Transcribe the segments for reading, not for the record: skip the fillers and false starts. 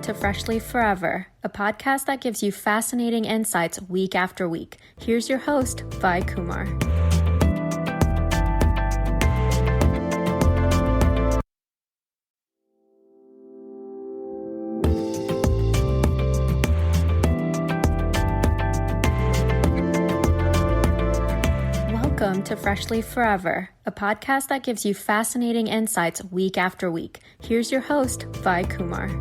Welcome to Freshly Forever, a podcast that gives you fascinating insights week after week. Here's your host, Vi Kumar. Welcome to Freshly Forever, a podcast that gives you fascinating insights week after week. Here's your host, Vi Kumar.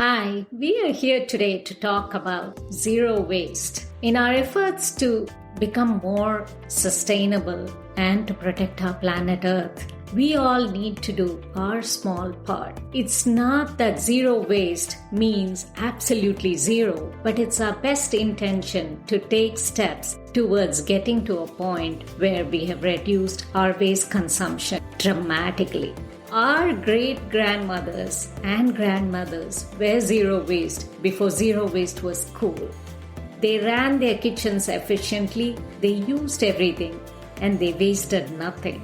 Hi, we are here today to talk about zero waste. In our efforts to become more sustainable and to protect our planet Earth, we all need to do our small part. It's not that zero waste means absolutely zero, but it's our best intention to take steps towards getting to a point where we have reduced our waste consumption dramatically. Our great-grandmothers and grandmothers were zero waste before zero waste was cool. They ran their kitchens efficiently, they used everything, and they wasted nothing.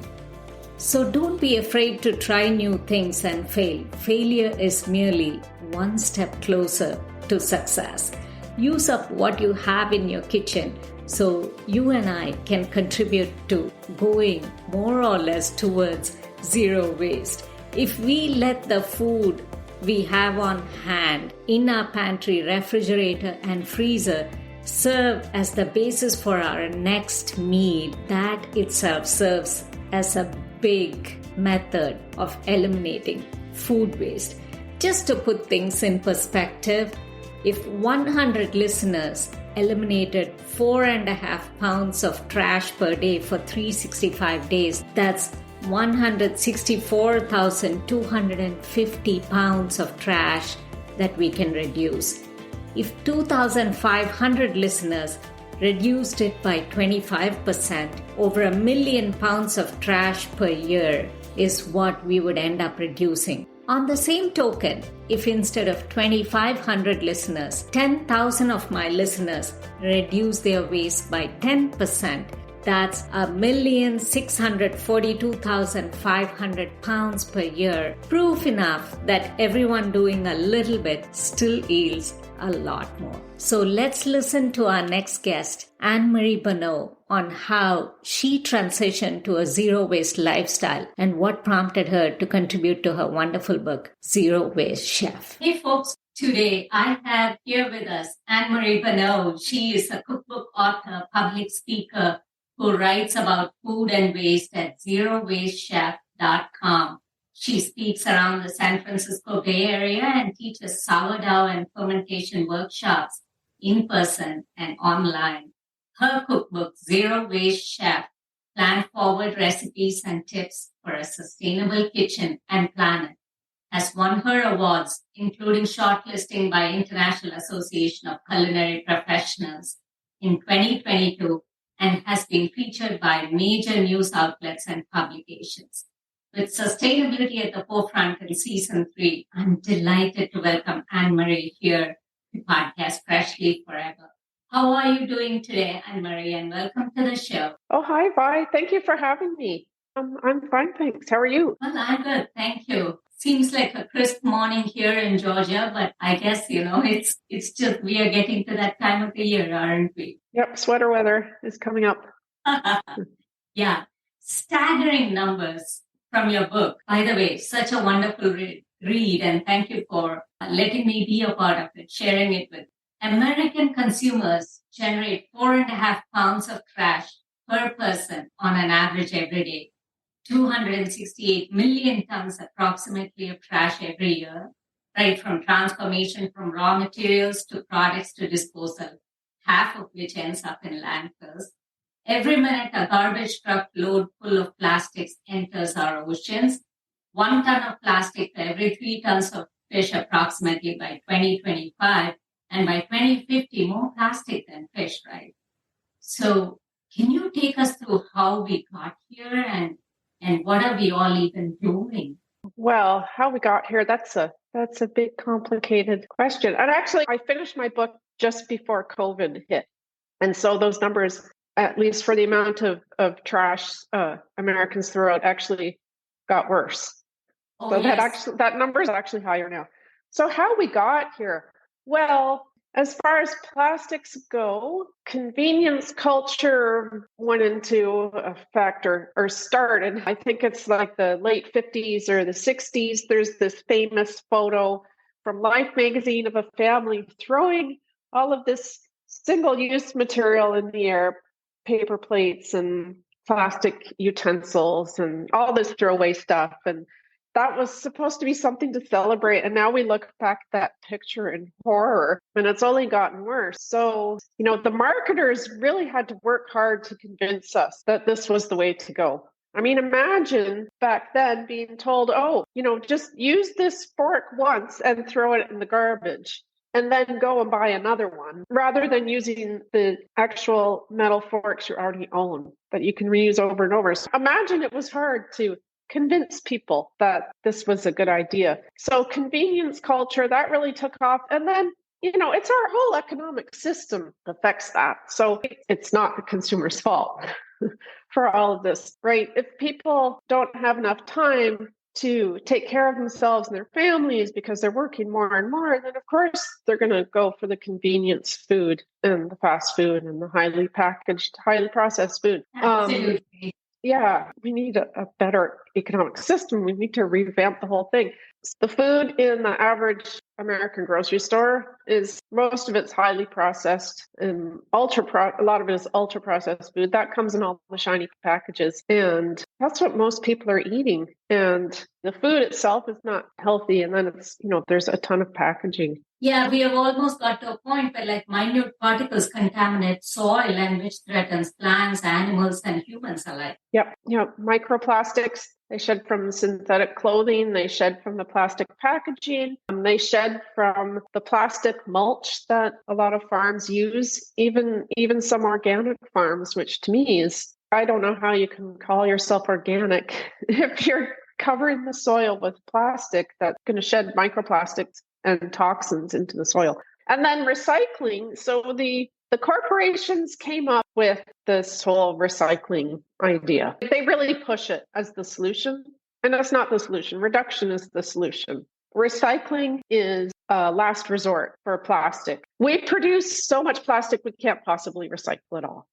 So don't be afraid to try new things and fail. Failure is merely one step closer to success. Use up what you have in your kitchen so you and I can contribute to going more or less towards zero waste. If we let the food we have on hand in our pantry, refrigerator, and freezer serve as the basis for our next meal, that itself serves as a big method of eliminating food waste. Just to put things in perspective, if 100 listeners eliminated 4.5 pounds of trash per day for 365 days, that's 164,250 pounds of trash that we can reduce. If 2,500 listeners reduced it by 25%, over 1 million pounds of trash per year is what we would end up reducing. On the same token, if instead of 2,500 listeners, 10,000 of my listeners reduce their waste by 10%, that's 1,642,500 pounds per year. Proof enough that everyone doing a little bit still yields a lot more. So let's listen to our next guest, Anne-Marie Bonneau, on how she transitioned to a zero-waste lifestyle and what prompted her to contribute to her wonderful book, Zero Waste Chef. Hey folks, today I have here with us Anne-Marie Bonneau. She is a cookbook author, public speaker, who writes about food and waste at zerowastechef.com. She speaks around the San Francisco Bay Area and teaches sourdough and fermentation workshops in person and online. Her cookbook, Zero Waste Chef, plan-forward recipes and tips for a sustainable kitchen and planet, has won her awards, including shortlisting by International Association of Culinary Professionals in 2022, and has been featured by major news outlets and publications. With sustainability at the forefront in season 3, I'm delighted to welcome Anne-Marie here to podcast Freshly Forever. How are you doing today, Anne-Marie, and welcome to the show. Oh, hi, Vi. Thank you for having me. I'm fine, thanks. How are you? Well, I'm good. Thank you. Seems like a crisp morning here in Georgia, but I guess, it's just we are getting to that time of the year, aren't we? Yep, sweater weather is coming up. Yeah. Staggering numbers from your book. By the way, such a wonderful read, and thank you for letting me be a part of it, sharing it with. American consumers generate 4.5 pounds of trash per person on an average every day. 268 million tons approximately of trash every year, right from transformation from raw materials to products to disposal, half of which ends up in landfills. Every minute, a garbage truck load full of plastics enters our oceans. 1 ton of plastic for every 3 tons of fish approximately by 2025. And by 2050, more plastic than fish, right? So can you take us through how we got here and what are we all even doing? Well, how we got here, that's a big, complicated question. And actually, I finished my book just before COVID hit. And so those numbers, at least for the amount of trash Americans throw out, actually got worse. Oh, So yes. that number is actually higher now. So how we got here? Well, as far as plastics go, convenience culture went into effect or started. I think it's like the late 50s or the 60s. There's this famous photo from Life magazine of a family throwing all of this single-use material in the air, paper plates and plastic utensils and all this throwaway stuff. And that was supposed to be something to celebrate. And now we look back at that picture in horror, and it's only gotten worse. So, the marketers really had to work hard to convince us that this was the way to go. I mean, imagine back then being told, oh, just use this fork once and throw it in the garbage, and then go and buy another one, rather than using the actual metal forks you already own that you can reuse over and over. So imagine it was hard to convince people that this was a good idea. So convenience culture, that really took off. And then, it's our whole economic system affects that. So it's not the consumer's fault for all of this, right? If people don't have enough time to take care of themselves and their families because they're working more and more, then of course they're going to go for the convenience food and the fast food and the highly packaged, highly processed food. Absolutely. Yeah, we need a better economic system. We need to revamp the whole thing. The food in the average American grocery store most of it's highly processed and a lot of it is ultra processed food that comes in all the shiny packages. And that's what most people are eating. And the food itself is not healthy. And then there's a ton of packaging. Yeah, we have almost got to a point where minute particles contaminate soil and which threatens plants, animals, and humans alike. Yep. Microplastics, they shed from synthetic clothing, they shed from the plastic packaging, they shed from the plastic mulch that a lot of farms use, even some organic farms, which to me is, I don't know how you can call yourself organic if you're covering the soil with plastic that's going to shed microplastics and toxins into the soil. And then recycling. So the corporations came up with this whole recycling idea. They really push it as the solution. And that's not the solution. Reduction is the solution. Recycling is a last resort for plastic. We produce so much plastic we can't possibly recycle it all.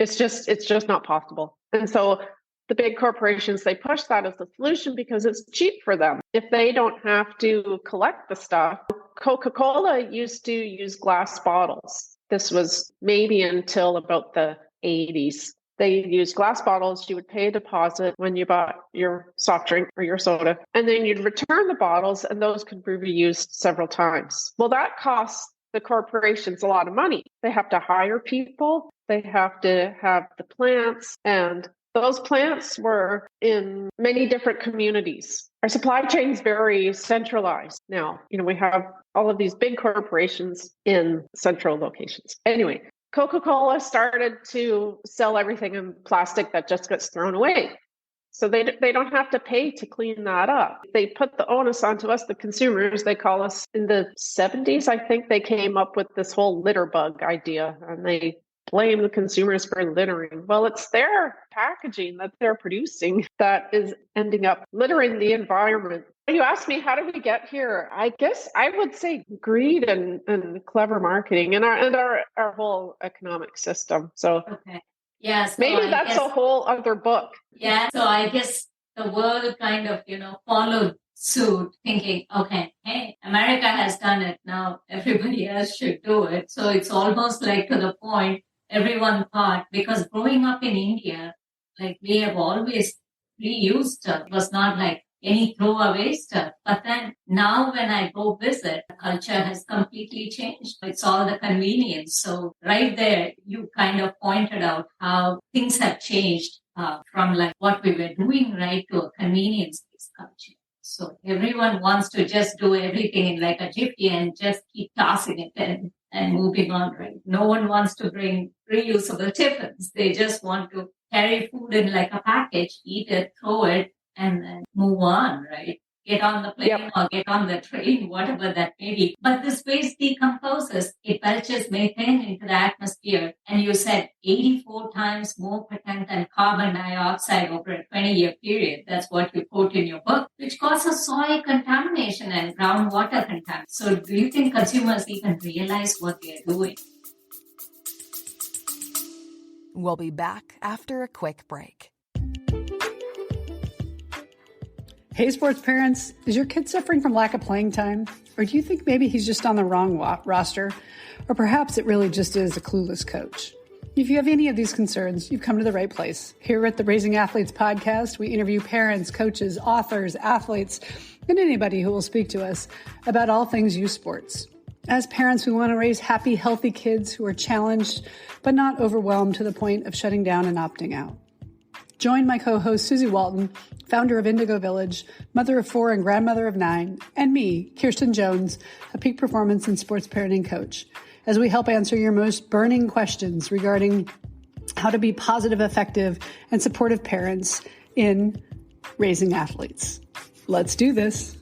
It's just not possible. And so the big corporations, they push that as the solution because it's cheap for them. If they don't have to collect the stuff, Coca-Cola used to use glass bottles. This was maybe until about the 80s. They used glass bottles. You would pay a deposit when you bought your soft drink or your soda, and then you'd return the bottles, and those could be reused several times. Well, that costs the corporations a lot of money. They have to hire people. They have to have the plants, and those plants were in many different communities. Our supply chain is very centralized now. We have all of these big corporations in central locations. Anyway, Coca-Cola started to sell everything in plastic that just gets thrown away. So they don't have to pay to clean that up. They put the onus onto us, the consumers. They call us in the 70s, I think they came up with this whole litter bug idea, and they blame the consumers for littering. Well, it's their packaging that they're producing that is ending up littering the environment. You asked me, how did we get here? I guess I would say greed and clever marketing and our whole economic system. So okay. Yeah, so maybe that's a whole other book. Yeah, so I guess the world kind of, followed suit, thinking, okay, hey, America has done it, now everybody else should do it. So it's almost like to the point everyone thought, because growing up in India, we have always reused stuff. It was not like any throwaway stuff. But then now when I go visit, the culture has completely changed. It's all the convenience. So right there, you kind of pointed out how things have changed from what we were doing, right, to a convenience-based culture. So everyone wants to just do everything in a jiffy and just keep tossing it and moving on, right? No one wants to bring reusable tiffins. They just want to carry food in a package, eat it, throw it, and then move on, right? get on the plane or get on the train, whatever that may be. But this waste decomposes. It belches methane into the atmosphere. And you said 84 times more potent than carbon dioxide over a 20-year period. That's what you quote in your book, which causes soil contamination and groundwater contamination. So do you think consumers even realize what they're doing? We'll be back after a quick break. Hey, sports parents, is your kid suffering from lack of playing time? Or do you think maybe he's just on the wrong roster? Or perhaps it really just is a clueless coach? If you have any of these concerns, you've come to the right place. Here at the Raising Athletes podcast, we interview parents, coaches, authors, athletes, and anybody who will speak to us about all things youth sports. As parents, we want to raise happy, healthy kids who are challenged, but not overwhelmed to the point of shutting down and opting out. Join my co-host, Susie Walton, founder of Indigo Village, mother of 4 and grandmother of 9, and me, Kirsten Jones, a peak performance and sports parenting coach, as we help answer your most burning questions regarding how to be positive, effective, and supportive parents in raising athletes. Let's do this.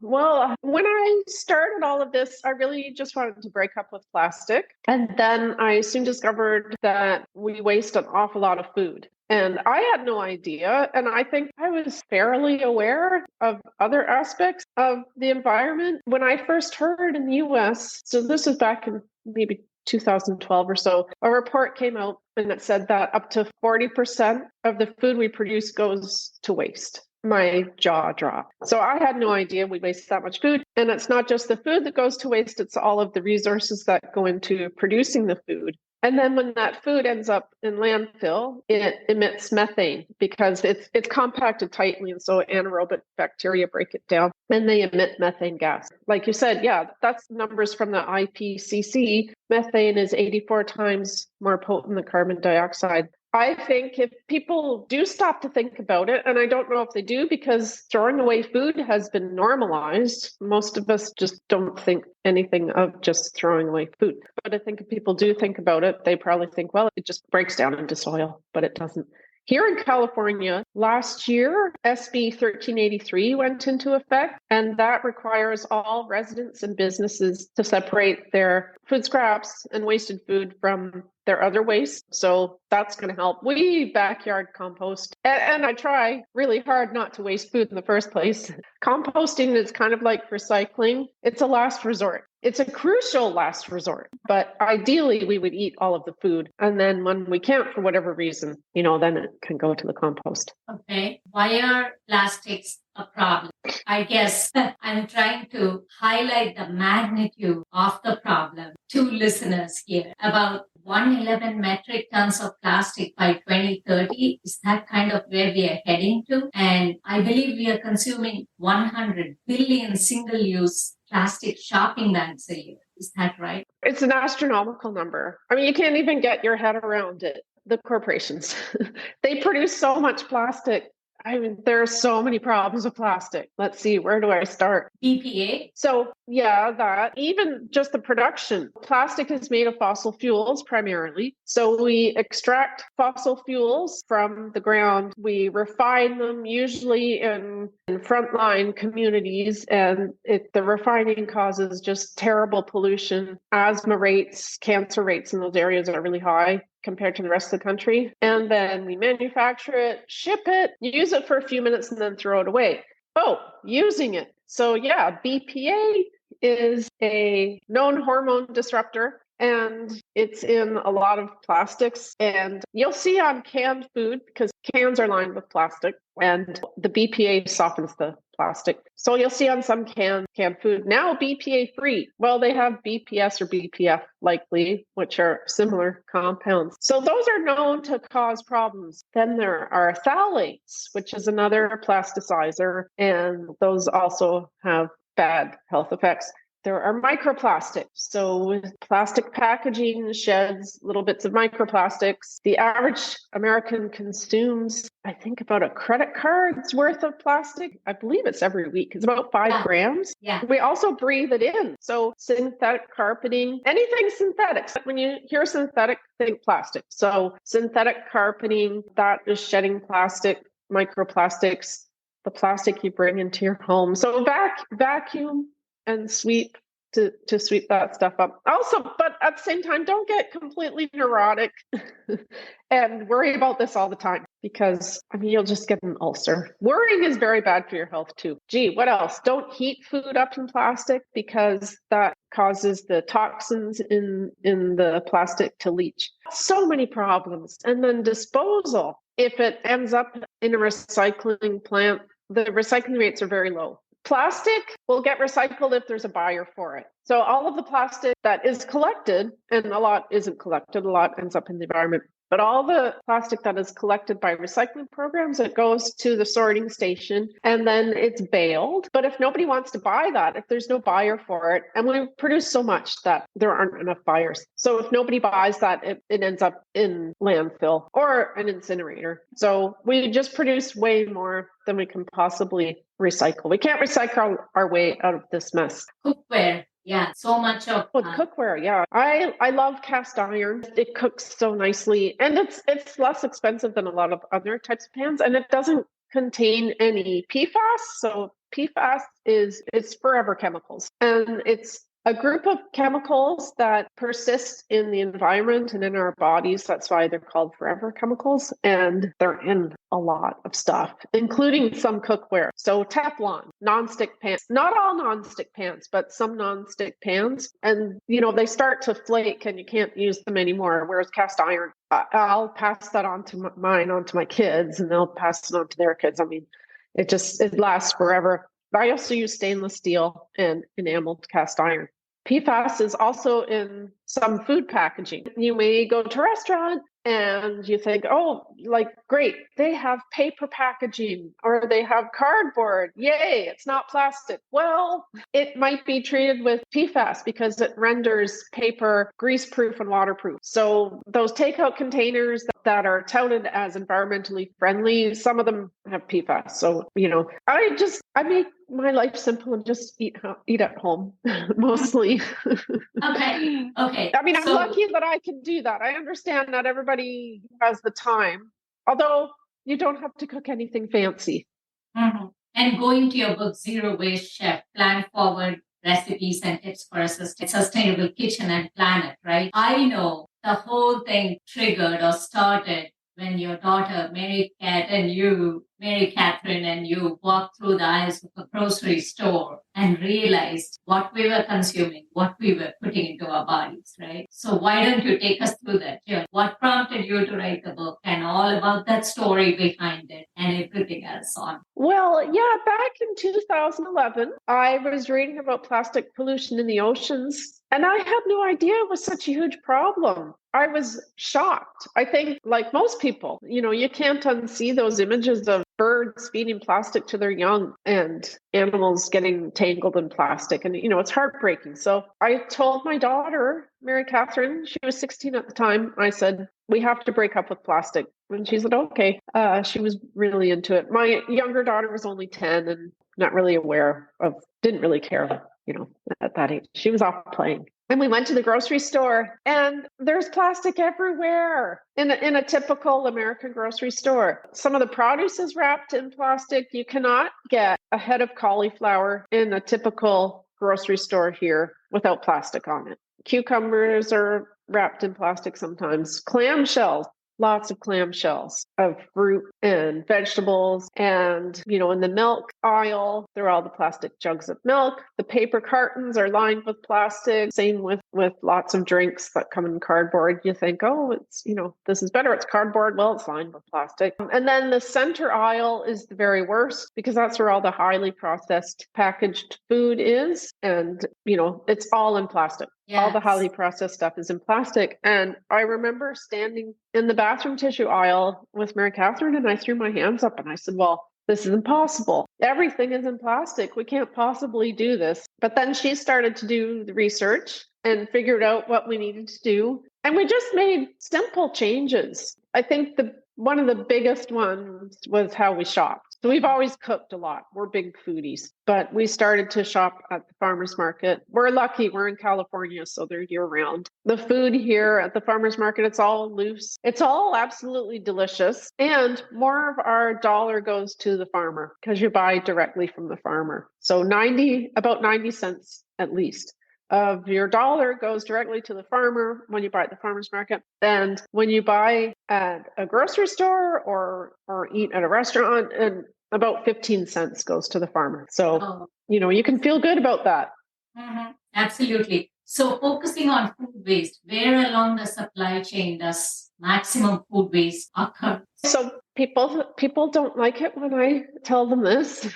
Well, when I started all of this, I really just wanted to break up with plastic. And then I soon discovered that we waste an awful lot of food. And I had no idea. And I think I was fairly aware of other aspects of the environment. When I first heard in the US, so this was back in maybe 2012 or so, a report came out and it said that up to 40% of the food we produce goes to waste. My jaw dropped. So I had no idea we waste that much food. And it's not just the food that goes to waste, it's all of the resources that go into producing the food. And then when that food ends up in landfill, it emits methane because it's compacted tightly. And so anaerobic bacteria break it down and they emit methane gas. Like you said, yeah, that's numbers from the IPCC. Methane is 84 times more potent than carbon dioxide. I think if people do stop to think about it, and I don't know if they do because throwing away food has been normalized. Most of us just don't think anything of just throwing away food. But I think if people do think about it, they probably think, well, it just breaks down into soil, but it doesn't. Here in California, last year, SB 1383 went into effect, and that requires all residents and businesses to separate their food scraps and wasted food from their other waste. So that's going to help. We backyard compost, and I try really hard not to waste food in the first place. Composting is kind of like recycling. It's a last resort. It's a crucial last resort, but ideally we would eat all of the food. And then when we can't, for whatever reason, then it can go to the compost. Okay. Why are plastics a problem? I guess I'm trying to highlight the magnitude of the problem to listeners here. About 111 metric tons of plastic by 2030. Is that kind of where we are heading to? And I believe we are consuming 100 billion single-use plastic shopping bags a year. Is that right? It's an astronomical number. I mean, you can't even get your head around it. The corporations, they produce so much plastic. I mean, there are so many problems with plastic. Let's see, where do I start? BPA? So yeah, that even just the production. Plastic is made of fossil fuels primarily. So we extract fossil fuels from the ground. We refine them usually in frontline communities. And the refining causes just terrible pollution. Asthma rates, cancer rates in those areas are really high compared to the rest of the country. And then we manufacture it, ship it, use it for a few minutes, and then throw it away. Oh, using it. So yeah, BPA is a known hormone disruptor, and it's in a lot of plastics. And you'll see on canned food, because cans are lined with plastic, and the BPA softens the plastic. So you'll see on some canned food now BPA free. Well, they have BPS or BPF likely, which are similar compounds. So those are known to cause problems. Then there are phthalates, which is another plasticizer, and those also have bad health effects. There are microplastics. So plastic packaging sheds little bits of microplastics. The average American consumes, I think, about a credit card's worth of plastic. I believe it's every week. It's about 5 grams. Yeah. We also breathe it in. So synthetic carpeting, anything synthetic. When you hear synthetic, think plastic. So synthetic carpeting, that is shedding plastic, microplastics, the plastic you bring into your home. So vacuum and sweep to sweep that stuff up. Also, but at the same time, don't get completely neurotic and worry about this all the time, because you'll just get an ulcer. Worrying is very bad for your health too. Gee, what else? Don't heat food up in plastic, because that causes the toxins in the plastic to leach. So many problems. And then disposal. If it ends up in a recycling plant, the recycling rates are very low. Plastic will get recycled if there's a buyer for it. So all of the plastic that is collected, and a lot isn't collected, a lot ends up in the environment, but all the plastic that is collected by recycling programs, it goes to the sorting station and then it's baled. But if nobody wants to buy that, if there's no buyer for it, and we produce so much that there aren't enough buyers. So if nobody buys that, it ends up in landfill or an incinerator. So we just produce way more than we can possibly recycle. We can't recycle our way out of this mess. Cookware. Yeah, so much of with cookware. Yeah, I love cast iron. It cooks so nicely, and it's less expensive than a lot of other types of pans, and it doesn't contain any PFAS. So PFAS it's forever chemicals, and it's a group of chemicals that persist in the environment and in our bodies. That's why they're called forever chemicals. And they're in a lot of stuff, including some cookware. So Teflon, nonstick pans, not all nonstick pans, but some nonstick pans. And, they start to flake and you can't use them anymore. Whereas cast iron, I'll pass that on to my kids, and they'll pass it on to their kids. It lasts forever. I also use stainless steel and enameled cast iron. PFAS is also in some food packaging. You may go to a restaurant and you think, great, they have paper packaging or they have cardboard. Yay, it's not plastic. Well, it might be treated with PFAS because it renders paper grease-proof and waterproof. So those takeout containers that are touted as environmentally friendly, some of them have PFAS. So, I make my life simple and just eat at home mostly. Okay. I'm lucky that I can do that. I understand not everybody has the time, although you don't have to cook anything fancy. Mm-hmm. And going to your book, Zero Waste Chef, Plan Forward Recipes and Tips for a Sustainable Kitchen and Planet, right? I know the whole thing triggered or started when your daughter, Mary Catherine, and you walked through the aisles of a grocery store and realized what we were consuming, what we were putting into our bodies, right? So why don't you take us through that journey? What prompted you to write the book and all about that story behind it and everything else on? Well, yeah, back in 2011, I was reading about plastic pollution in the oceans, and I had no idea it was such a huge problem. I was shocked. I think, like most people, you can't unsee those images of birds feeding plastic to their young and animals getting tangled in plastic. And, it's heartbreaking. So I told my daughter, Mary Catherine, she was 16 at the time, I said, we have to break up with plastic. And she said, okay. She was really into it. My younger daughter was only 10 and not really didn't really care, at that age. She was off playing. And we went to the grocery store and there's plastic everywhere in a typical American grocery store. Some of the produce is wrapped in plastic. You cannot get a head of cauliflower in a typical grocery store here without plastic on it. Cucumbers are wrapped in plastic sometimes. Clamshells. Lots of clamshells of fruit and vegetables. And, in the milk aisle, there are all the plastic jugs of milk. The paper cartons are lined with plastic. Same with lots of drinks that come in cardboard. You think, it's, this is better. It's cardboard. Well, it's lined with plastic. And then the center aisle is the very worst because that's where all the highly processed packaged food is. And, it's all in plastic. Yes. All the highly processed stuff is in plastic. And I remember standing in the bathroom tissue aisle with Mary Catherine, and I threw my hands up and I said, well, this is impossible. Everything is in plastic. We can't possibly do this. But then she started to do the research and figured out what we needed to do. And we just made simple changes. I think one of the biggest ones was how we shopped. So we've always cooked a lot. We're big foodies, but we started to shop at the farmer's market. We're lucky. We're in California, so they're year round. The food here at the farmer's market, it's all loose. It's all absolutely delicious. And more of our dollar goes to the farmer because you buy directly from the farmer. So about 90 cents at least of your dollar goes directly to the farmer when you buy at the farmer's market. And when you buy at a grocery store or eat at a restaurant, and about 15 cents goes to the farmer. So, you can feel good about that. Mm-hmm. Absolutely. So focusing on food waste, where along the supply chain does maximum food waste occur? So people don't like it when I tell them this,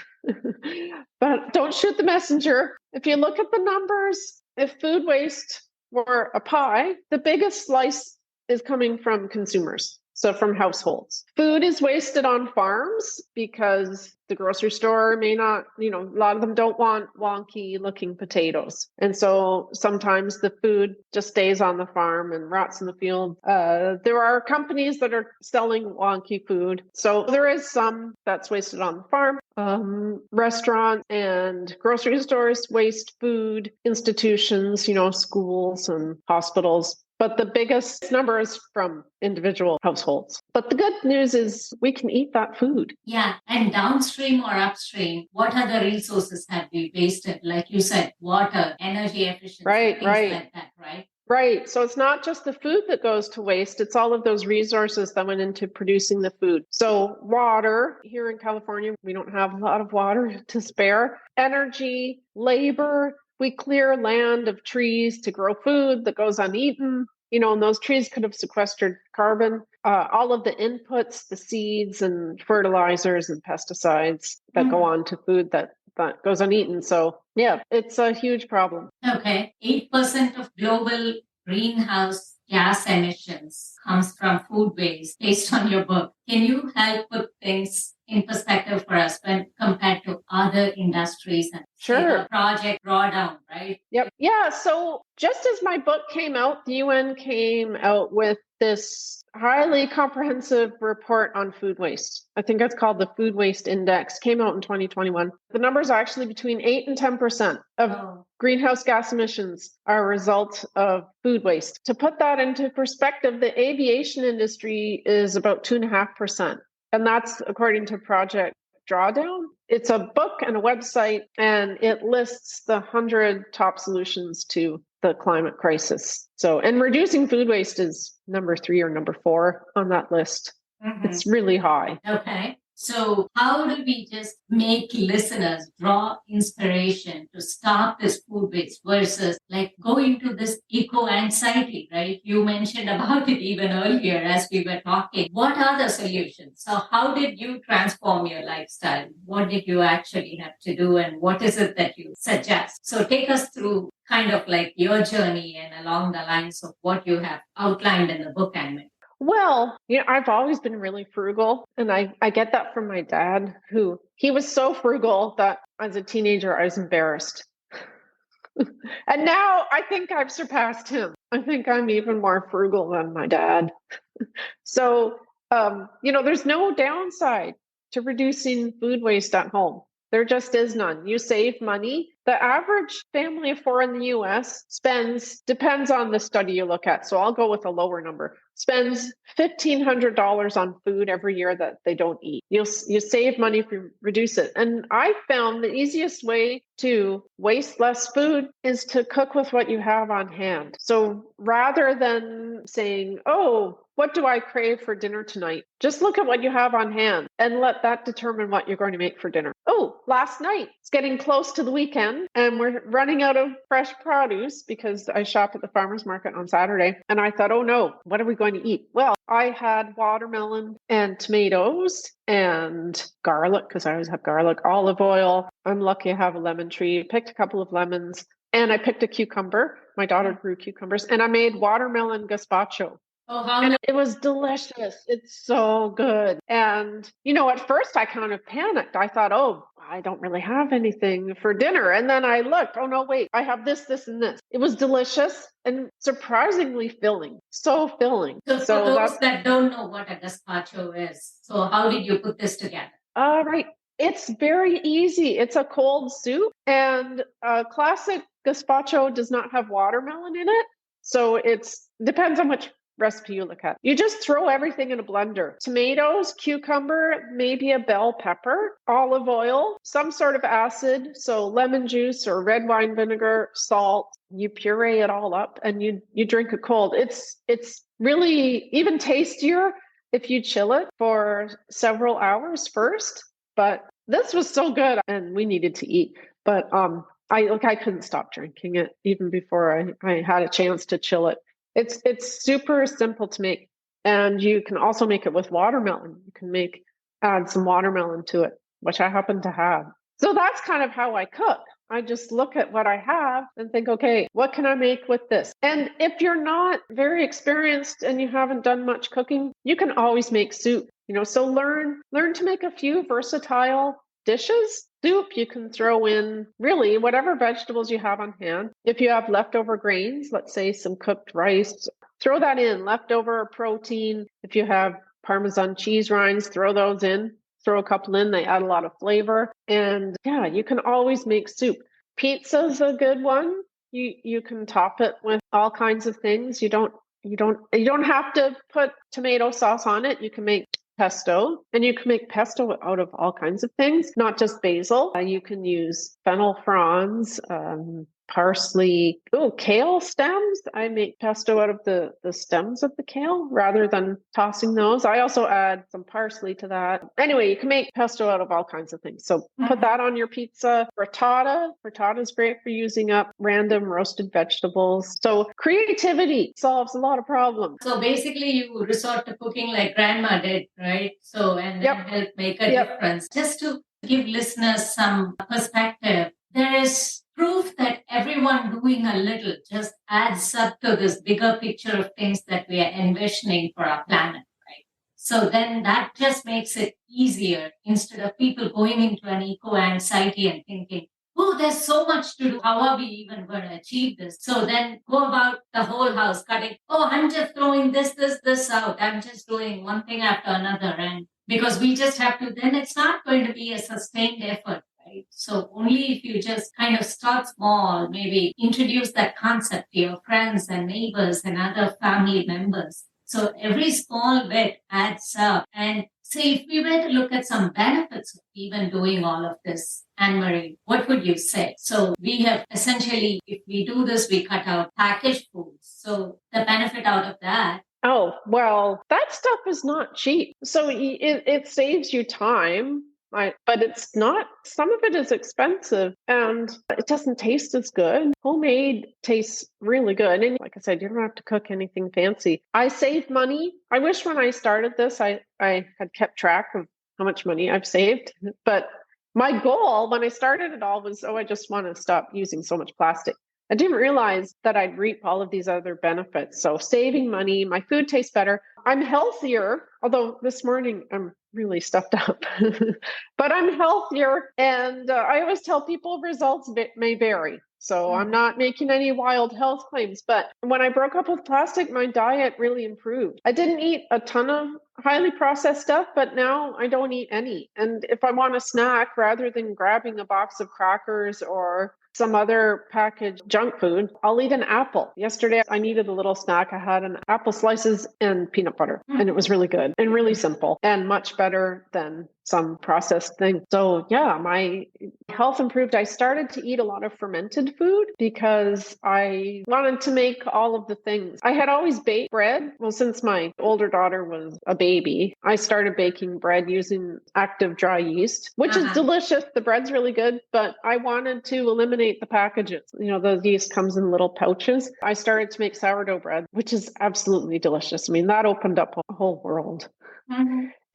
but don't shoot the messenger. If you look at the numbers, if food waste were a pie, the biggest slice is coming from consumers. So from households. Food is wasted on farms because the grocery store may not, a lot of them don't want wonky looking potatoes. And so sometimes the food just stays on the farm and rots in the field. There are companies that are selling wonky food. So there is some that's wasted on the farm. Restaurants and grocery stores waste food. Institutions, schools and hospitals. But the biggest number is from individual households. But the good news is we can eat that food. Yeah. And downstream or upstream, what other resources have we wasted? Like you said, water, energy efficiency, things like that, right? Right. So it's not just the food that goes to waste. It's all of those resources that went into producing the food. So water, here in California, we don't have a lot of water to spare. Energy, labor, we clear land of trees to grow food that goes uneaten, and those trees could have sequestered carbon. All of the inputs, the seeds and fertilizers and pesticides that go on to food that goes uneaten. So yeah, it's a huge problem. Okay. 8% of global greenhouse gas emissions comes from food waste based on your book. Can you help put things in perspective for us when compared to other industries and Sure. Project Drawdown, right? Yep. Yeah. So just as my book came out, the UN came out with this highly comprehensive report on food waste. I think it's called the Food Waste Index, came out in 2021. The numbers are actually between 8 and 10% of greenhouse gas emissions are a result of food waste. To put that into perspective, the aviation industry is about 2.5%. And that's according to Project Drawdown. It's a book and a website, and it lists the 100 top solutions to the climate crisis. So, and reducing food waste is number 3 or number 4 on that list. It's really high. Okay. So how do we just make listeners draw inspiration to stop this food waste versus like go into this eco anxiety, right? You mentioned about it even earlier as we were talking. What are the solutions? So how did you transform your lifestyle? What did you actually have to do? And what is it that you suggest? So take us through kind of like your journey and along the lines of what you have outlined in the book, Anne. Well, I've always been really frugal, and I get that from my dad, he was so frugal that as a teenager, I was embarrassed. And now I think I've surpassed him. I think I'm even more frugal than my dad. So, there's no downside to reducing food waste at home. There just is none. You save money. The average family of 4 in the US depends on the study you look at. So I'll go with a lower number, spends $1,500 on food every year that they don't eat. You save money if you reduce it. And I found the easiest way to waste less food is to cook with what you have on hand. So rather than saying, oh, what do I crave for dinner tonight? Just look at what you have on hand and let that determine what you're going to make for dinner. Oh, last night, it's getting close to the weekend and we're running out of fresh produce because I shop at the farmer's market on Saturday. And I thought, oh no, what are we going to eat? Well, I had watermelon and tomatoes and garlic, because I always have garlic, olive oil. I'm lucky I have a lemon tree. Picked a couple of lemons and I picked a cucumber. My daughter grew cucumbers and I made watermelon gazpacho. Oh, how And it was delicious. It's so good. And, at first I kind of panicked. I thought, oh, I don't really have anything for dinner. And then I looked, oh, no, wait, I have this, this, and this. It was delicious and surprisingly filling. So filling. So for those that don't know what a gazpacho is, so how did you put this together? Right. It's very easy. It's a cold soup. And classic gazpacho does not have watermelon in it. So depends on which recipe you look at. You just throw everything in a blender. Tomatoes, cucumber, maybe a bell pepper, olive oil, some sort of acid, so lemon juice or red wine vinegar, salt. You puree it all up and you drink it cold. It's really even tastier if you chill it for several hours first. But this was so good and we needed to eat. But I couldn't stop drinking it even before I had a chance to chill it. It's super simple to make. And you can also make it with watermelon. You can add some watermelon to it, which I happen to have. So that's kind of how I cook. I just look at what I have and think, okay, what can I make with this? And if you're not very experienced and you haven't done much cooking, you can always make soup. So learn to make a few versatile dishes. Soup, you can throw in really whatever vegetables you have on hand. If you have leftover grains, let's say some cooked rice, throw that in. Leftover protein. If you have Parmesan cheese rinds, throw those in. Throw a couple in. They add a lot of flavor. And yeah, you can always make soup. Pizza's a good one. You can top it with all kinds of things. You don't have to put tomato sauce on it. You can make pesto, and you can make pesto out of all kinds of things, not just basil. You can use fennel fronds, parsley, kale stems. I make pesto out of the stems of the kale rather than tossing those. I also add some parsley to that. Anyway, you can make pesto out of all kinds of things. So put that on your pizza. Frittata. Frittata is great for using up random roasted vegetables. So creativity solves a lot of problems. So basically you resort to cooking like grandma did, right? So, and then help make a difference. Just to give listeners some perspective, there is proof that everyone doing a little just adds up to this bigger picture of things that we are envisioning for our planet, right? So then that just makes it easier instead of people going into an eco-anxiety and thinking, oh, there's so much to do. How are we even going to achieve this? So then go about the whole house cutting. Oh, I'm just throwing this out. I'm just doing one thing after another. And because we just have to, then it's not going to be a sustained effort. So only if you just kind of start small, maybe introduce that concept to your friends and neighbors and other family members. So every small bit adds up. And say if we were to look at some benefits of even doing all of this, Anne-Marie, what would you say? So we have essentially, if we do this, we cut out packaged foods. So the benefit out of that. Oh, well, that stuff is not cheap. So it saves you time. But it's not, some of it is expensive and it doesn't taste as good. Homemade tastes really good. And like I said, you don't have to cook anything fancy. I saved money. I wish when I started this, I had kept track of how much money I've saved. But my goal when I started it all was, I just want to stop using so much plastic. I didn't realize that I'd reap all of these other benefits. So saving money, my food tastes better. I'm healthier, although this morning I'm really stuffed up, but I'm healthier. And I always tell people results may vary. So I'm not making any wild health claims. But when I broke up with plastic, my diet really improved. I didn't eat a ton of highly processed stuff, but now I don't eat any. And if I want a snack, rather than grabbing a box of crackers or some other packaged junk food, I'll eat an apple. Yesterday, I needed a little snack. I had an apple slices and peanut butter, and it was really good and really simple and much better than some processed thing. So yeah, my health improved. I started to eat a lot of fermented food because I wanted to make all of the things. I had always baked bread. Well, since my older daughter was a baby, I started baking bread using active dry yeast, which is delicious. The bread's really good, but I wanted to eliminate the packages. The yeast comes in little pouches. I started to make sourdough bread, which is absolutely delicious. I mean, that opened up a whole world.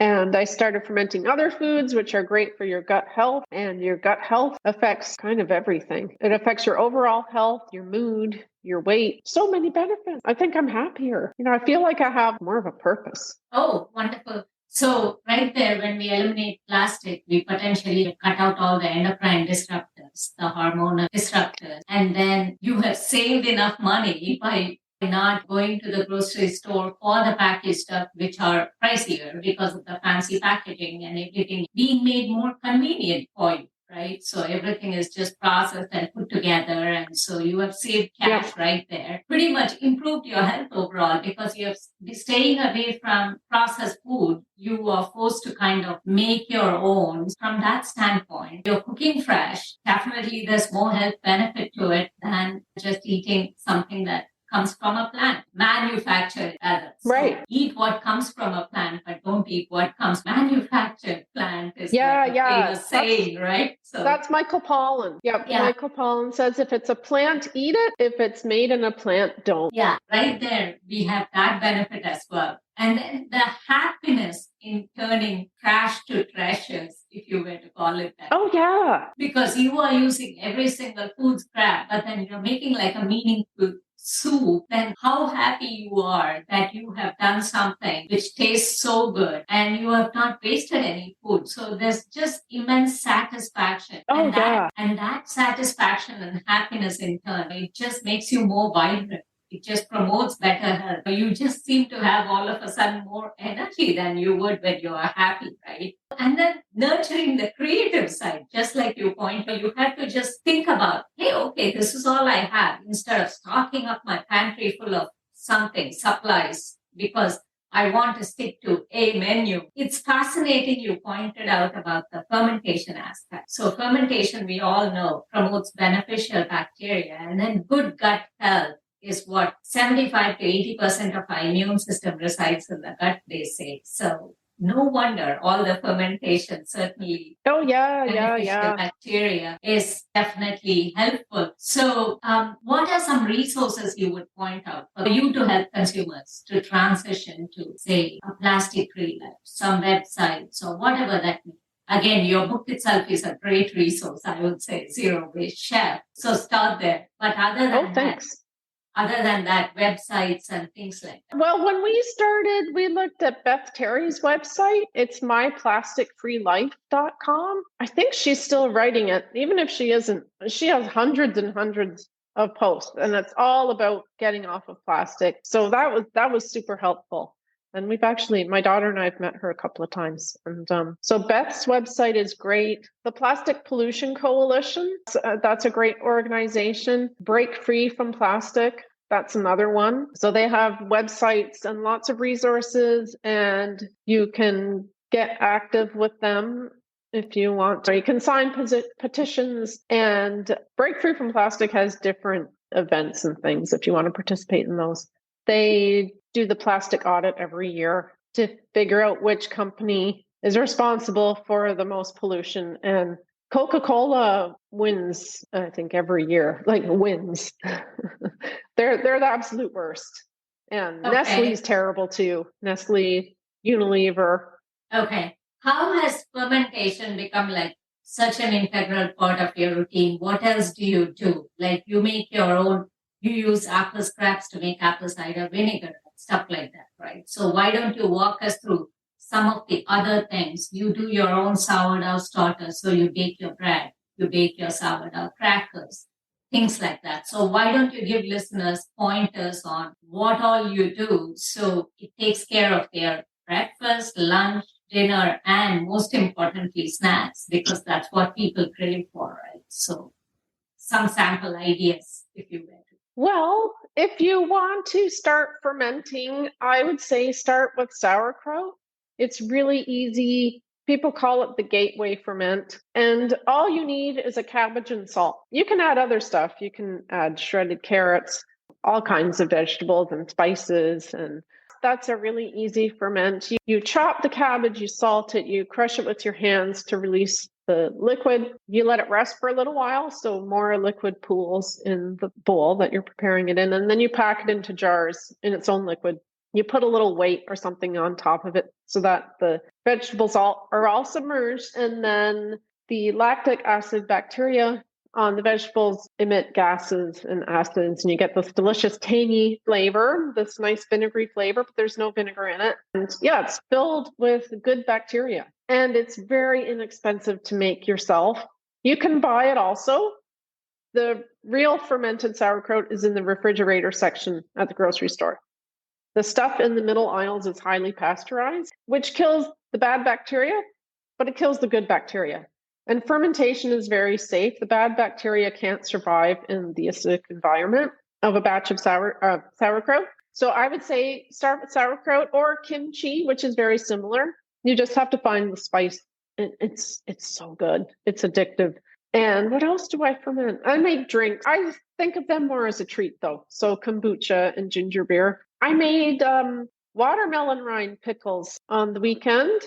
And I started fermenting other foods, which are great for your gut health. And your gut health affects kind of everything. It affects your overall health, your mood, your weight. So many benefits. I think I'm happier. I feel like I have more of a purpose. Oh, wonderful. So right there, when we eliminate plastic, we potentially cut out all the endocrine disruptors, the hormonal disruptors, and then you have saved enough money by not going to the grocery store for the packaged stuff, which are pricier because of the fancy packaging and everything being made more convenient for you. Right. So everything is just processed and put together. And so you have saved cash right there. Pretty much improved your health overall because you have staying away from processed food. You are forced to kind of make your own. From that standpoint, you're cooking fresh. Definitely there's more health benefit to it than just eating something that comes from a plant, manufactured others. Right. So eat what comes from a plant, but don't eat what comes manufactured plant is like a famous saying, right? So that's Michael Pollan. Yep. Yeah. Michael Pollan says if it's a plant, eat it. If it's made in a plant, don't. Yeah, right there. We have that benefit as well. And then the happiness in turning trash to treasures, if you were to call it that. Oh, yeah. Because you are using every single food scrap, but then you're making like a meaningful soup, then how happy you are that you have done something which tastes so good and you have not wasted any food. So there's just immense satisfaction. Oh, and that satisfaction and happiness in turn, it just makes you more vibrant. It just promotes better health. You just seem to have all of a sudden more energy than you would when you are happy, right? And then nurturing the creative side, just like you pointed, you have to just think about, hey, okay, this is all I have, instead of stocking up my pantry full of something, supplies, because I want to stick to a menu. It's fascinating you pointed out about the fermentation aspect. So fermentation, we all know, promotes beneficial bacteria, and then good gut health is what 75 to 80% of our immune system resides in the gut, they say. So no wonder all the fermentation certainly. Oh, yeah. Bacteria is definitely helpful. So what are some resources you would point out for you to help consumers to transition to, say, a plastic-free life, some websites or whatever that means? Again, your book itself is a great resource, I would say, Zero Waste Chef. So start there. But other than that, websites and things like that. Well, when we started, we looked at Beth Terry's website. It's myplasticfreelife.com. I think she's still writing it, even if she isn't. She has hundreds and hundreds of posts, and it's all about getting off of plastic. So that was super helpful. And my daughter and I have met her a couple of times. And so Beth's website is great. The Plastic Pollution Coalition, that's a great organization. Break Free from Plastic, that's another one. So they have websites and lots of resources, and you can get active with them if you want. Or you can sign petitions, and Break Free from Plastic has different events and things if you want to participate in those. They do the plastic audit every year to figure out which company is responsible for the most pollution. And Coca-Cola wins, I think, every year, wins. They're the absolute worst. And okay. Nestle's terrible too. Nestle, Unilever. Okay. How has fermentation become such an integral part of your routine? What else do you do? You make your own, you use apple scraps to make apple cider vinegar, stuff like that, right? So why don't you walk us through some of the other things? You do your own sourdough starter, so you bake your bread, you bake your sourdough crackers, things like that. So why don't you give listeners pointers on what all you do so it takes care of their breakfast, lunch, dinner, and most importantly, snacks, because that's what people crave for, right? So some sample ideas, if you will. Well, if you want to start fermenting, I would say start with sauerkraut. It's really easy. People call it the gateway ferment. And all you need is a cabbage and salt. You can add other stuff. You can add shredded carrots, all kinds of vegetables and spices. And that's a really easy ferment. You chop the cabbage, you salt it, you crush it with your hands to release the liquid. You let it rest for a little while, so more liquid pools in the bowl that you're preparing it in, and then you pack it into jars in its own liquid. You put a little weight or something on top of it so that the vegetables are all submerged, and then the lactic acid bacteria The vegetables emit gases and acids, and you get this delicious tangy flavor, this nice vinegary flavor, but there's no vinegar in it. And yeah, it's filled with good bacteria. And it's very inexpensive to make yourself. You can buy it also. The real fermented sauerkraut is in the refrigerator section at the grocery store. The stuff in the middle aisles is highly pasteurized, which kills the bad bacteria, but it kills the good bacteria. And fermentation is very safe. The bad bacteria can't survive in the acidic environment of a batch of sauerkraut. So I would say start with sauerkraut or kimchi, which is very similar. You just have to find the spice. It's so good. It's addictive. And what else do I ferment? I make drinks. I think of them more as a treat, though. So kombucha and ginger beer. I made watermelon rind pickles on the weekend,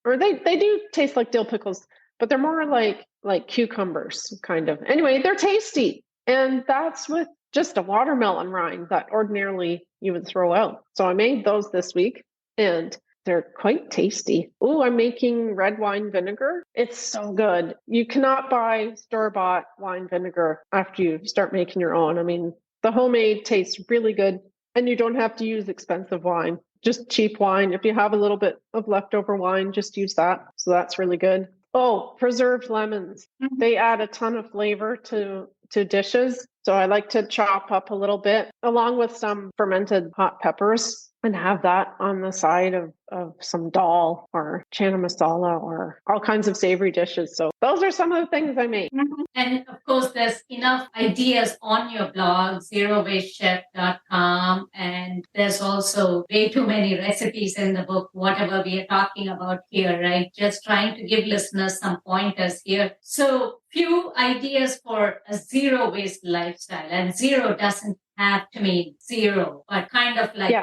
or they do taste like dill pickles, but they're more like cucumbers, kind of. Anyway, they're tasty, and that's with just a watermelon rind that ordinarily you would throw out. So I made those this week, and they're quite tasty. Oh, I'm making red wine vinegar. It's so good. You cannot buy store-bought wine vinegar after you start making your own. I mean, the homemade tastes really good. And you don't have to use expensive wine, just cheap wine. If you have a little bit of leftover wine, just use that. So that's really good. Oh, preserved lemons. Mm-hmm. They add a ton of flavor to dishes. So I like to chop up a little bit along with some fermented hot peppers and have that on the side of some dal or chana masala or all kinds of savory dishes. So those are some of the things I make. Mm-hmm. And of course, there's enough ideas on your blog, zerowastechef.com. And there's also way too many recipes in the book, whatever we are talking about here, right? Just trying to give listeners some pointers here. So few ideas for a zero waste lifestyle. And zero doesn't have to mean zero, but kind of like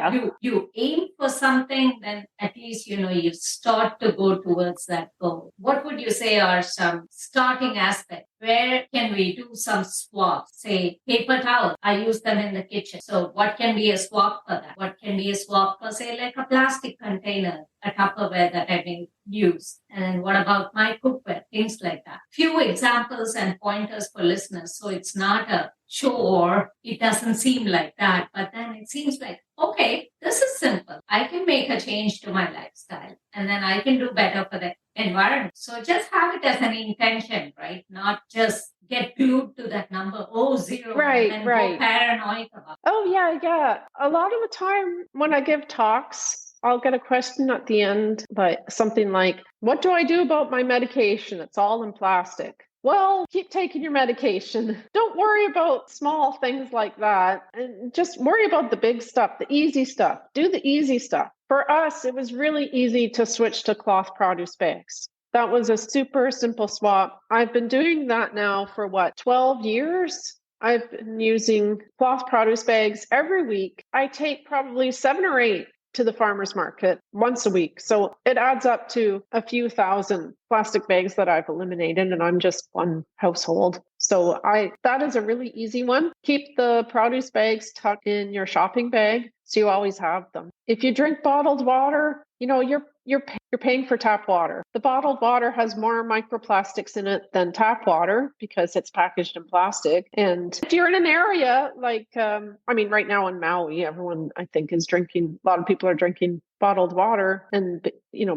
you aim for something, then at least, you start to go towards that goal. What would you say are some starting aspects? Where can we do some swaps? Say paper towels, I use them in the kitchen. So what can be a swap for that? What can be a swap for, say, like a plastic container, a Tupperware that I may use? And then what about my cookware? Things like that. Few examples and pointers for listeners. So it's not a chore. It doesn't seem like that. But then it seems like, okay, this is simple. I can make a change to my lifestyle and then I can do better for the environment. So just have it as an intention, right? Not just get glued to that number, zero, right, and then right. go paranoid about it. Oh, yeah. A lot of the time when I give talks, I'll get a question at the end, like something like, what do I do about my medication? It's all in plastic. Well, keep taking your medication. Don't worry about small things like that. And just worry about the big stuff, the easy stuff. Do the easy stuff. For us, it was really easy to switch to cloth produce bags. That was a super simple swap. I've been doing that now for 12 years? I've been using cloth produce bags every week. I take probably 7 or 8 to the farmer's market once a week. So it adds up to a few thousand plastic bags that I've eliminated, and I'm just one household. So that is a really easy one. Keep the produce bags tucked in your shopping bag so you always have them. If you drink bottled water, you're paying for tap water. The bottled water has more microplastics in it than tap water because it's packaged in plastic. And if you're in an area like, right now in Maui, everyone I think is drinking, a lot of people are drinking bottled water and,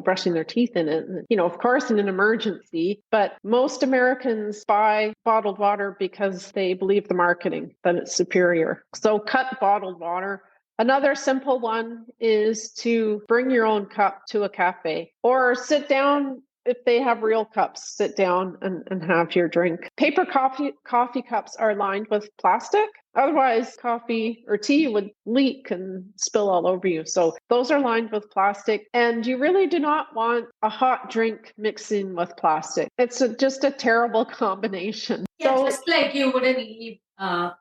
brushing their teeth in it. And, of course, in an emergency, but most Americans buy bottled water because they believe the marketing that it's superior. So cut bottled water. Another simple one is to bring your own cup to a cafe or sit down. If they have real cups, sit down and have your drink. Paper coffee cups are lined with plastic. Otherwise, coffee or tea would leak and spill all over you. So those are lined with plastic. And you really do not want a hot drink mixing with plastic. It's just a terrible combination. Yeah, just like you wouldn't leave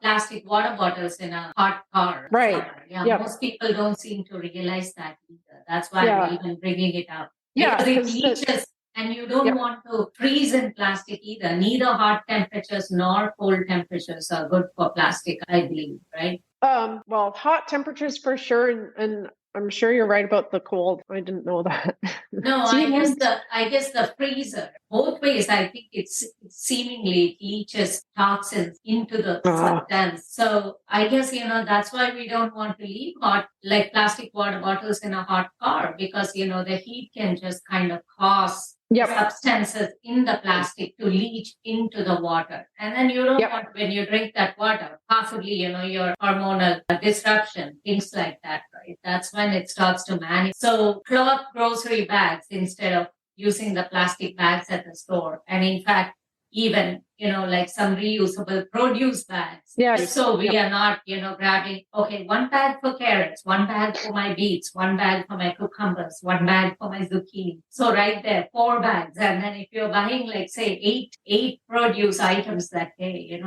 plastic water bottles in a hot car. Right. Yeah, most people don't seem to realize that either. That's why we're even bringing it up. Because it leaches. And you don't want to freeze in plastic either. Neither hot temperatures nor cold temperatures are good for plastic, I believe, right? Well, hot temperatures for sure. And I'm sure you're right about the cold. I didn't know that. No, So I guess the freezer. Both ways, I think it's seemingly leaches toxins into the substance. So I guess that's why we don't want to leave like plastic water bottles in a hot car, because the heat can just kind of cause substances in the plastic to leach into the water. And then you don't want, when you drink that water, possibly, your hormonal disruption, things like that, right? That's when it starts to manage. So cloth grocery bags instead of using the plastic bags at the store. And in fact, even, like some reusable produce bags. So we are not, grabbing, okay, one bag for carrots, one bag for my beets, one bag for my cucumbers, one bag for my zucchini. So right there, 4 bags. And then if you're buying, like, say, eight produce items that day,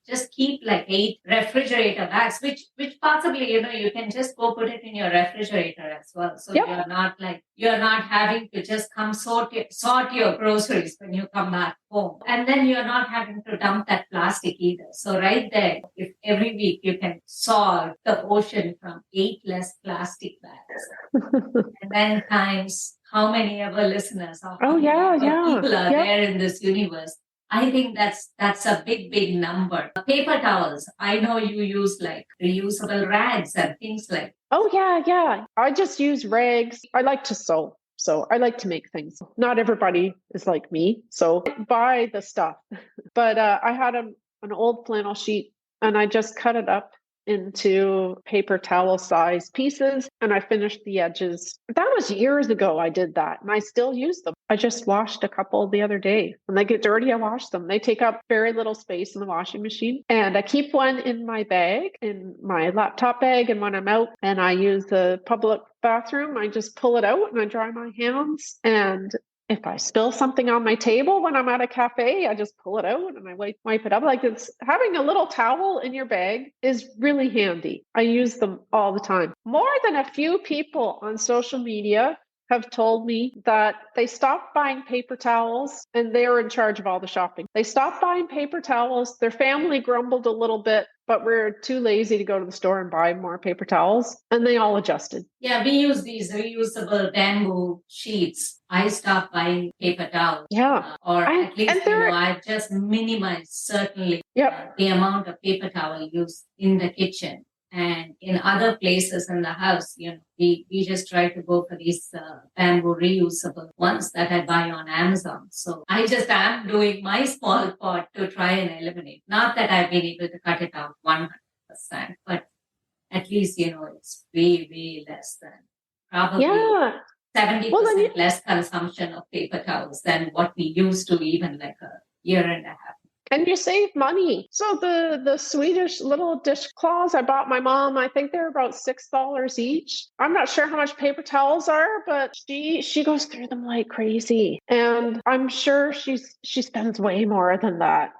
just keep like 8 refrigerator bags, which possibly, you can just go put it in your refrigerator as well. So you're not having to just come sort your groceries when you come back home. And then you're not having to dump that plastic either. So right there, if every week you can solve the ocean from 8 less plastic bags, and then times how many of our listeners are people are there in this universe. I think that's a big number. Paper towels. I know you use like reusable rags and things like. Oh, yeah. I just use rags. I like to sew. So I like to make things. Not everybody is like me. So buy the stuff. But I had an old flannel sheet and I just cut it up into paper towel size pieces and I finished the edges. That was years ago I did that and I still use them. I just washed a couple the other day. When they get dirty, I wash them. They take up very little space in the washing machine. And I keep one in my bag, in my laptop bag. And when I'm out and I use the public bathroom, I just pull it out and I dry my hands. And if I spill something on my table when I'm at a cafe, I just pull it out and I wipe it up. Like, it's having a little towel in your bag is really handy. I use them all the time. More than a few people on social media have told me that they stopped buying paper towels and they were in charge of all the shopping. They stopped buying paper towels. Their family grumbled a little bit, but we're too lazy to go to the store and buy more paper towels. And they all adjusted. Yeah, we use these reusable bamboo sheets. I stopped buying paper towels. At least, I've just minimized certainly the amount of paper towel used in the kitchen. And in other places in the house, we just try to go for these bamboo reusable ones that I buy on Amazon. So I just am doing my small part to try and eliminate. Not that I've been able to cut it out 100%, but at least, it's way less than probably 70% less consumption of paper towels than what we used to even like a year and a half. And you save money. So the Swedish little dishcloths I bought my mom, I think they're about $6 each. I'm not sure how much paper towels are, but she goes through them like crazy. And I'm sure she spends way more than that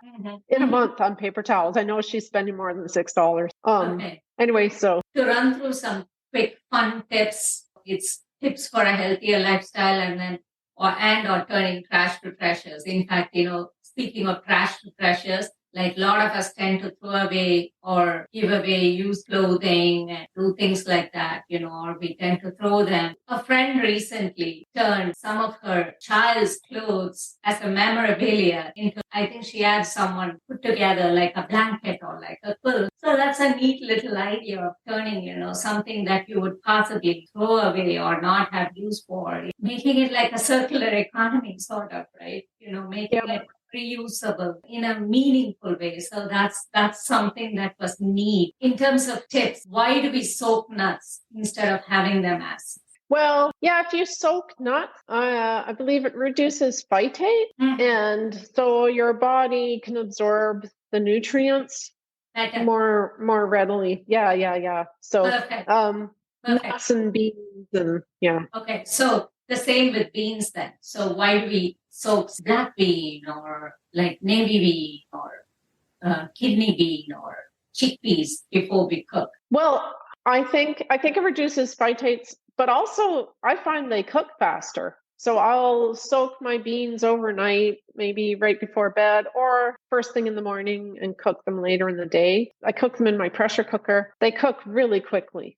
in a month on paper towels. I know she's spending more than $6. Anyway, so to run through some quick fun tips, it's tips for a healthier lifestyle or turning trash to treasures. In fact, speaking of trash to treasures, like a lot of us tend to throw away or give away used clothing and do things like that, or we tend to throw them. A friend recently turned some of her child's clothes as a memorabilia into, I think she had someone put together like a blanket or like a quilt. So that's a neat little idea of turning, something that you would possibly throw away or not have use for, making it like a circular economy sort of, right? Making it reusable in a meaningful way. So that's something that was neat. In terms of tips, why do we soak nuts instead of having them as? Well, yeah, if you soak nuts, I believe it reduces phytate, and so your body can absorb the nutrients more readily. Yeah. So nuts and beans and Okay, so the same with beans then. So why do we soak black bean or like navy bean or kidney bean or chickpeas before we cook? Well, I think it reduces phytates, but also I find they cook faster. So I'll soak my beans overnight, maybe right before bed or first thing in the morning, and cook them later in the day. I cook them in my pressure cooker. They cook really quickly.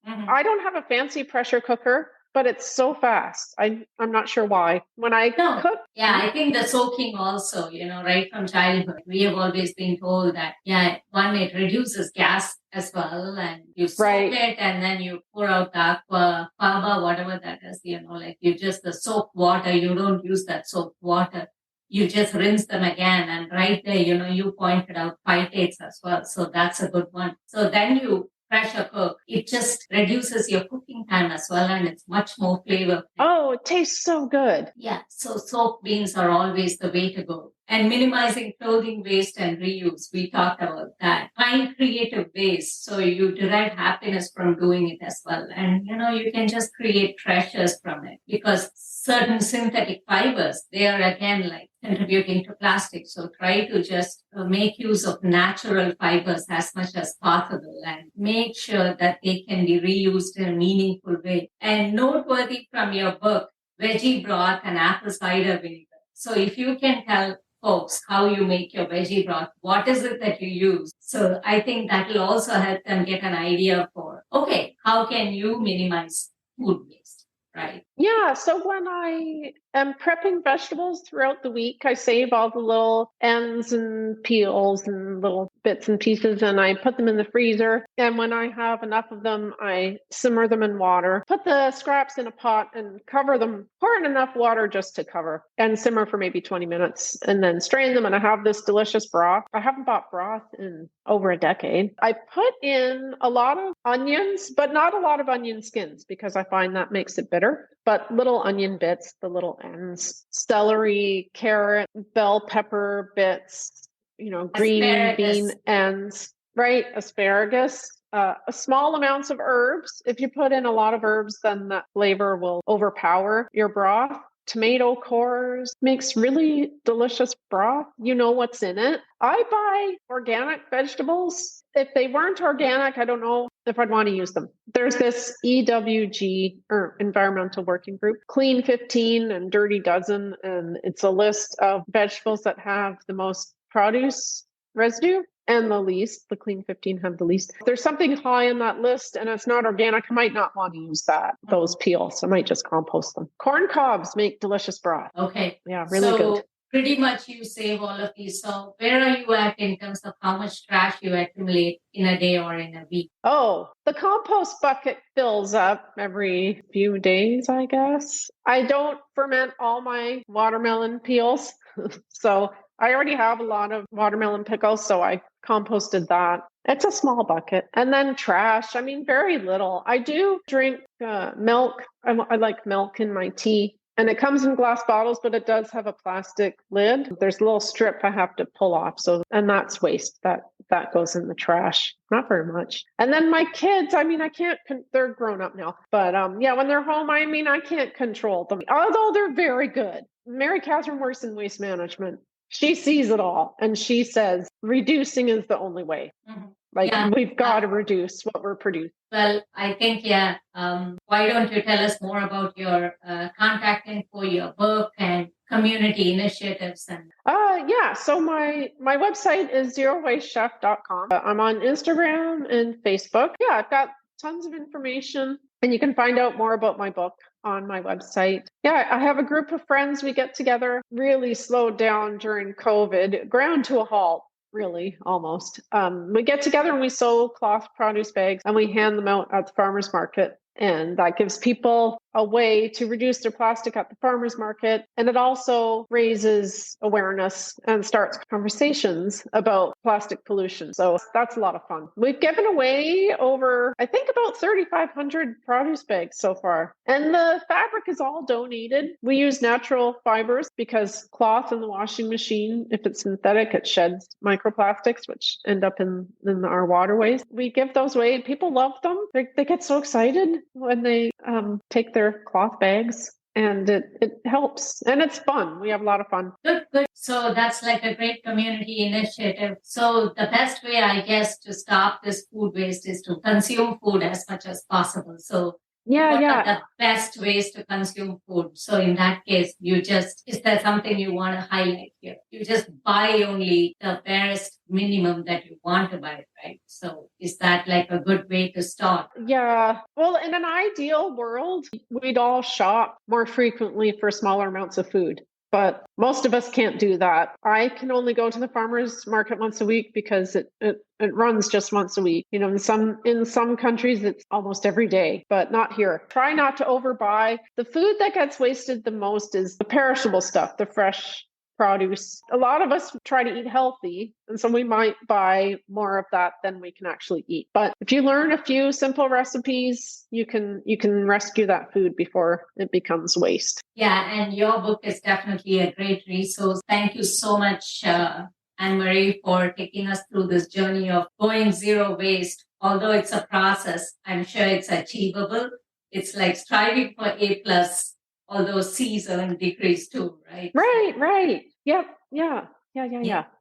I don't have a fancy pressure cooker, but it's so fast. I'm not sure why. When I cook. Yeah, I think the soaking also, right from childhood, we have always been told that, one, it reduces gas as well, and you soak it and then you pour out the aqua, faba, whatever that is, like you just, the soap water, you don't use that soap water. You just rinse them again. And right there, you pointed out phytates as well. So that's a good one. So then you pressure cook. It just reduces your cooking time as well. And it's much more flavorful. Oh, it tastes so good. Yeah. So soap beans are always the way to go. And minimizing clothing waste and reuse. We talked about that. Find creative ways. So you derive happiness from doing it as well. And, you can just create treasures from it, because certain synthetic fibers, they are again like contributing to plastic. So try to just make use of natural fibers as much as possible and make sure that they can be reused in a meaningful way. And noteworthy from your book, veggie broth and apple cider vinegar. So if you can tell folks how you make your veggie broth, what is it that you use? So I think that will also help them get an idea for, okay, how can you minimize food waste, right? Yeah. So when I am prepping vegetables throughout the week, I save all the little ends and peels and little bits and pieces, and I put them in the freezer. And when I have enough of them, I simmer them in water, put the scraps in a pot and cover them, pour in enough water just to cover, and simmer for maybe 20 minutes, and then strain them. And I have this delicious broth. I haven't bought broth in over a decade. I put in a lot of onions, but not a lot of onion skins, because I find that makes it bitter. But little onion bits, the little ends, celery, carrot, bell pepper bits, green bean ends, right? Asparagus, small amounts of herbs. If you put in a lot of herbs, then that flavor will overpower your broth. Tomato cores makes really delicious broth. You know what's in it. I buy organic vegetables. If they weren't organic, I don't know if I'd want to use them. There's this EWG, or Environmental Working Group, Clean 15 and Dirty Dozen, and it's a list of vegetables that have the most produce residue and the least. The Clean 15 have the least. If there's something high on that list and it's not organic, I might not want to use those peels. I might just compost them. Corn cobs make delicious broth. Okay. Yeah, really good. Pretty much you save all of these. So where are you at in terms of how much trash you accumulate in a day or in a week? Oh, the compost bucket fills up every few days, I guess. I don't ferment all my watermelon peels. So I already have a lot of watermelon pickles, so I composted that. It's a small bucket. And then trash, very little. I do drink milk. I like milk in my tea. And it comes in glass bottles, but it does have a plastic lid. There's a little strip I have to pull off. And that's waste. That goes in the trash. Not very much. And then my kids, I can't, they're grown up now. But when they're home, I can't control them. Although they're very good. Mary Catherine works in waste management. She sees it all. And she says, reducing is the only way. Mm-hmm. We've got to reduce what we're producing. Well, I think, why don't you tell us more about your contact info, your book, and community initiatives? So my website is zerowastechef.com. I'm on Instagram and Facebook. Yeah, I've got tons of information, and you can find out more about my book on my website. Yeah, I have a group of friends. We get together, really slowed down during COVID, ground to a halt. Really, almost. We get together and we sew cloth produce bags and we hand them out at the farmer's market. And that gives people a way to reduce their plastic at the farmer's market. And it also raises awareness and starts conversations about plastic pollution. So that's a lot of fun. We've given away over, I think, about 3,500 produce bags so far. And the fabric is all donated. We use natural fibers because cloth in the washing machine, if it's synthetic, it sheds microplastics, which end up in our waterways. We give those away. People love them. They get so excited when they take their cloth bags, and it helps, and it's fun. We have a lot of fun. Good. So that's like a great community initiative. So the best way, I guess, to stop this food waste is to consume food as much as possible. So what are the best ways to consume food? So in that case, is there something you want to highlight here? You just buy only the barest minimum that you want to buy, right? So is that like a good way to start? Yeah. Well, in an ideal world, we'd all shop more frequently for smaller amounts of food. But most of us can't do that. I can only go to the farmers market once a week because it runs just once a week. You know, in some countries it's almost every day, but not here. Try not to overbuy. The food that gets wasted the most is the perishable stuff, the fresh produce. A lot of us try to eat healthy, and so we might buy more of that than we can actually eat. But if you learn a few simple recipes, you can rescue that food before it becomes waste. Yeah, and your book is definitely a great resource. Thank you so much, Anne-Marie, for taking us through this journey of going zero waste. Although it's a process, I'm sure it's achievable. It's like striving for A+, although C's are in decrease too, right? Right. Yep. Yeah.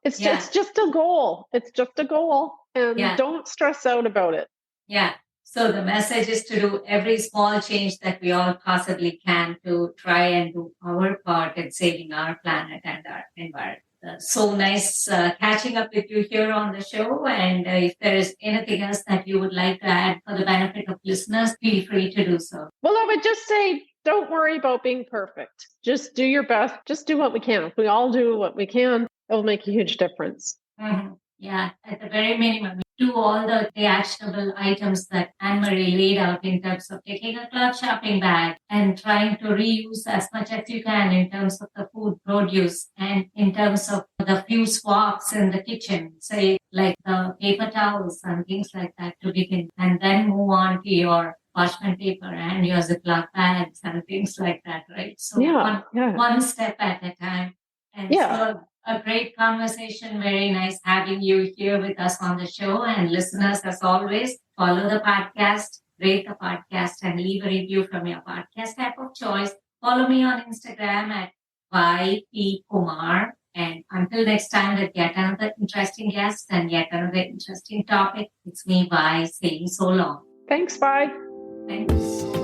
It's just a goal. It's just a goal. And don't stress out about it. Yeah. So the message is to do every small change that we all possibly can to try and do our part in saving our planet and our environment. So nice catching up with you here on the show. And if there is anything else that you would like to add for the benefit of listeners, feel free to do so. Well, I would just say, don't worry about being perfect. Just do your best. Just do what we can. If we all do what we can, it will make a huge difference. Mm-hmm. Yeah, at the very minimum, do all the actionable items that Anne-Marie laid out in terms of taking a cloth shopping bag and trying to reuse as much as you can in terms of the food produce and in terms of the few swaps in the kitchen, say like the paper towels and things like that to begin, and then move on to your parchment paper and your Ziploc bags and things like that, right? So one step at a time. And so a great conversation. Very nice having you here with us on the show. And listeners, as always, follow the podcast, rate the podcast, and leave a review from your podcast app of choice. Follow me on Instagram at YP And until next time with yet another interesting guest and yet another interesting topic, it's me, Vi, saying so long. Thanks, bye. Thanks.